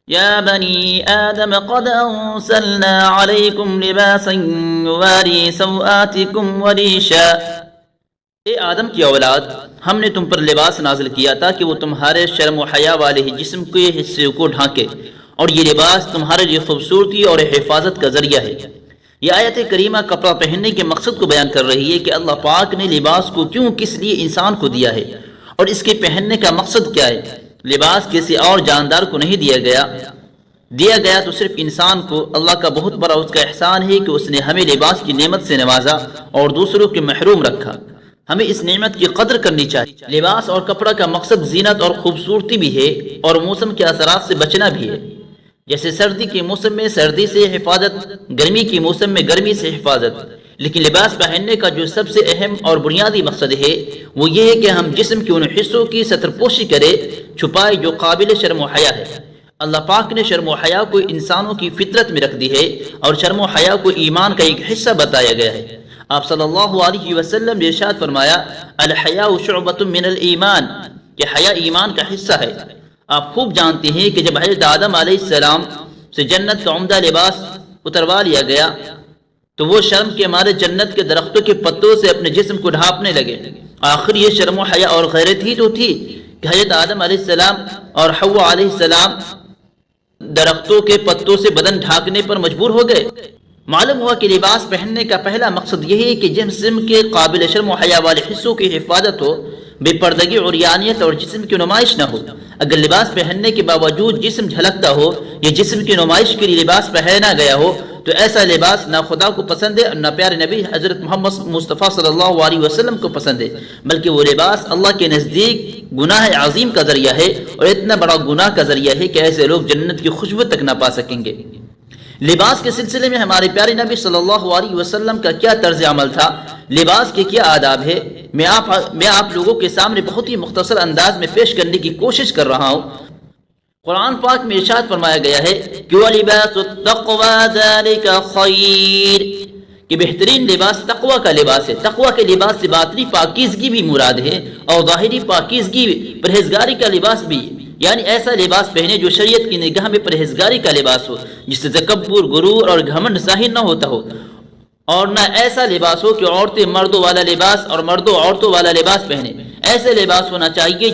يا بني آدم قد أنزلنا عليكم لباسا يواري سوآتكم وريشا. اے آدم کی اولاد، ہم نے تم پر لباس نازل کیا تاکہ وہ تمہارے شرم و حیا والے جسم کے حصے کو ڈھانکے، اور یہ لباس تمہارے لیے خوبصورتی اور حفاظت کا ذریعہ ہے۔ یہ آیت کریمہ کپڑا پہننے کے مقصد کو بیان کر رہی ہے کہ اللہ پاک نے لباس کو کیوں کس لیے انسان کو دیا ہے، اور اس کے پہننے کا مقصد کیا ہے۔ لباس کسی اور جاندار کو نہیں دیا گیا تو صرف انسان کو۔ اللہ کا بہت بڑا اس کا احسان ہے کہ اس نے ہمیں لباس کی نعمت سے نوازا اور دوسروں کے محروم رکھا۔ ہمیں اس نعمت کی قدر کرنی چاہیے۔ لباس اور کپڑا کا مقصد زینت اور خوبصورتی بھی ہے، اور موسم کے اثرات سے بچنا بھی ہے، جیسے سردی کے موسم میں سردی سے حفاظت، گرمی کے موسم میں گرمی سے حفاظت۔ لیکن لباس پہننے کا جو سب سے اہم اور بنیادی مقصد ہے وہ یہ ہے کہ ہم جسم کے ان حصوں کی ستر پوشی کرے، چھپائے جو قابل شرم و حیا ہے۔ اللہ پاک نے شرم و حیا کو انسانوں کی فطرت میں رکھ دی ہے، اور شرم و حیا کو ایمان کا ایک حصہ بتایا گیا ہے۔ آپ صلی اللہ علیہ وسلم نے ارشاد فرمایا، الحیاء شعبۃ من الایمان، کہ حیا ایمان کا حصہ ہے۔ آپ خوب جانتے ہیں کہ جب حضرت آدم علیہ السلام سے جنت کا عمدہ لباس اتروا لیا گیا تو وہ شرم کے مارے جنت کے درختوں کے پتوں سے اپنے جسم کو ڈھانپنے لگے۔ آخر یہ شرم و حیا اور غیرت ہی تو تھی کہ حضرت آدم علیہ السلام اور حوا علیہ السلام درختوں کے پتوں سے بدن ڈھانکنے پر مجبور ہو گئے۔ معلوم ہوا کہ لباس پہننے کا پہلا مقصد یہی ہے کہ جسم کے قابل شرم و حیا والے حصوں کی حفاظت ہو، بے پردگی، عریانیت اور جسم کی نمائش نہ ہو۔ اگر لباس پہننے کے باوجود جسم جھلکتا ہو یا جسم کی نمائش کے لیے لباس پہنا گیا ہو تو ایسا لباس نہ خدا کو پسند ہے اور نہ پیارے نبی حضرت محمد مصطفیٰ صلی اللہ علیہ وسلم کو پسند ہے، بلکہ وہ لباس اللہ کے نزدیک گناہ عظیم کا ذریعہ ہے، اور اتنا بڑا گناہ کا ذریعہ ہے کہ ایسے لوگ جنت کی خوشبو تک نہ پا سکیں گے۔ لباس کے سلسلے میں ہمارے پیارے نبی صلی اللہ علیہ وسلم کا کیا طرز عمل تھا، لباس کے کیا آداب ہے، میں آپ لوگوں کے سامنے بہت ہی مختصر انداز میں پیش کرنے کی کوشش کر رہا ہوں۔ قرآن پاک میں ارشاد فرمایا گیا ہے کہ وَلِبَاسُ التَّقْوَى ذَلِكَ خَيْرٌ، کہ بہترین لباس تقوی کا لباس ہے۔ تقوی کے لباس سے باطنی پاکیزگی بھی مراد ہے اور ظاہری پاکیزگی، پرہیزگاری کا لباس بھی، یعنی ایسا لباس پہنے جو شریعت کی نگاہ میں پرہیزگاری کا لباس ہو، جس سے تکبر، غرور اور گھمنڈ ظاہر نہ ہوتا ہو، اور نہ ایسا لباس ہو کہ عورتیں مردوں والا لباس اور مردوں عورتوں والا لباس پہنے۔ ایسے لباس ہونا چاہیے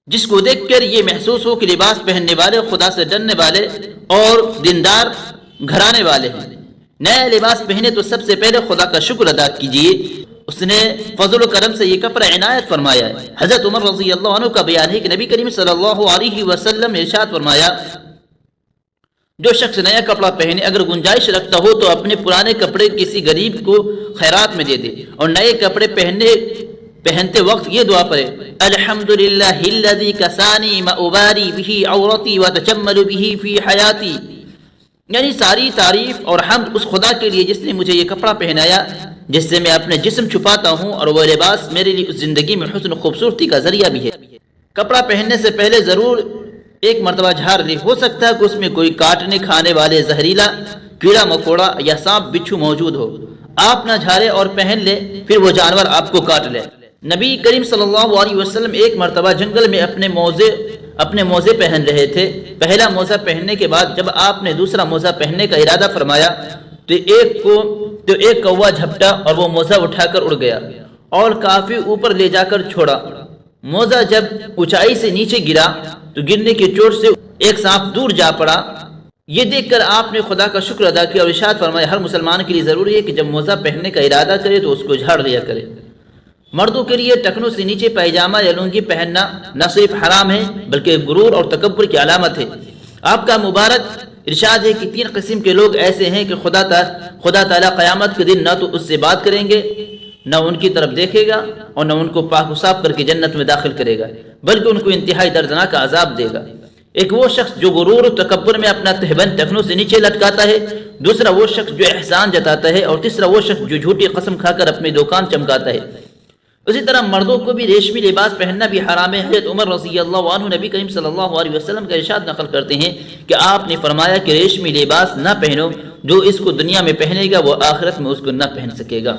جس کو دیکھ کر یہ محسوس ہو کہ لباس پہننے والے خدا سے ڈرنے والے اور دیندار گھرانے والے ہیں۔ نیا لباس پہنے تو سب سے پہلے خدا کا شکر ادا کیجیے، اس نے فضل و کرم سے یہ کپڑا عنایت فرمایا ہے۔ حضرت عمر رضی اللہ عنہ کا بیان ہے کہ نبی کریم صلی اللہ علیہ وسلم نے ارشاد فرمایا، جو شخص نیا کپڑا پہنے اگر گنجائش رکھتا ہو تو اپنے پرانے کپڑے کسی غریب کو خیرات میں دے دے، اور نئے کپڑے پہنتے وقت یہ دعا پڑھے، الحمدللہ الذی کسانی ما اباری بہ عورتی وتجمل بہ فی حیاتی، یعنی ساری تعریف اور حمد اس خدا کے لیے جس نے مجھے یہ کپڑا پہنایا جس سے میں اپنے جسم چھپاتا ہوں، اور وہ لباس میرے لیے اس زندگی میں حسن و خوبصورتی کا ذریعہ بھی ہے۔ کپڑا پہننے سے پہلے ضرور ایک مرتبہ جھاڑ لے، ہو سکتا ہے کہ اس میں کوئی کاٹنے کھانے والے زہریلا کیڑا مکوڑا یا سانپ بچھو موجود ہو، آپ نہ جھاڑے اور پہن لے، پھر وہ جانور آپ کو کاٹ لے۔ نبی کریم صلی اللہ علیہ وسلم ایک مرتبہ جنگل میں اپنے موزے پہن رہے تھے۔ پہلا موزہ پہننے کے بعد جب آپ نے دوسرا موزہ پہننے کا ارادہ فرمایا تو ایک کوا جھپٹا اور وہ موزہ اٹھا کر اڑ گیا اور کافی اوپر لے جا کر چھوڑا۔ موزہ جب اونچائی سے نیچے گرا تو گرنے کی چوٹ سے ایک سانپ دور جا پڑا۔ یہ دیکھ کر آپ نے خدا کا شکر ادا کیا اور ارشاد فرمایا، ہر مسلمان کے لیے ضروری ہے کہ جب موزہ پہننے کا ارادہ کرے تو اس کو جھاڑ لیا کرے۔ مردوں کے لیے ٹخنوں سے نیچے پائجامہ یا لنگی پہننا نہ صرف حرام ہے بلکہ غرور اور تکبر کی علامت ہے۔ آپ کا مبارک ارشاد ہے کہ 3 قسم کے لوگ ایسے ہیں کہ خدا تعالیٰ قیامت کے دن نہ تو اس سے بات کریں گے، نہ ان کی طرف دیکھے گا، اور نہ ان کو پاک و صاف کر کے جنت میں داخل کرے گا، بلکہ ان کو انتہائی دردناک عذاب دے گا۔ ایک وہ شخص جو غرور و تکبر میں اپنا تہبند ٹخنوں سے نیچے لٹکاتا ہے، دوسرا وہ شخص جو احسان جتاتا ہے، اور تیسرا وہ شخص جو جھوٹی قسم کھا کر اپنی دکان چمکاتا ہے۔ اسی طرح مردوں کو بھی ریشمی لباس پہننا بھی حرام ہے۔ حضرت عمر رضی اللہ عنہ نبی کریم صلی اللہ علیہ وسلم کا ارشاد نقل کرتے ہیں کہ آپ نے فرمایا کہ ریشمی لباس نہ پہنو، جو اس کو دنیا میں پہنے گا وہ آخرت میں اس کو نہ پہن سکے گا۔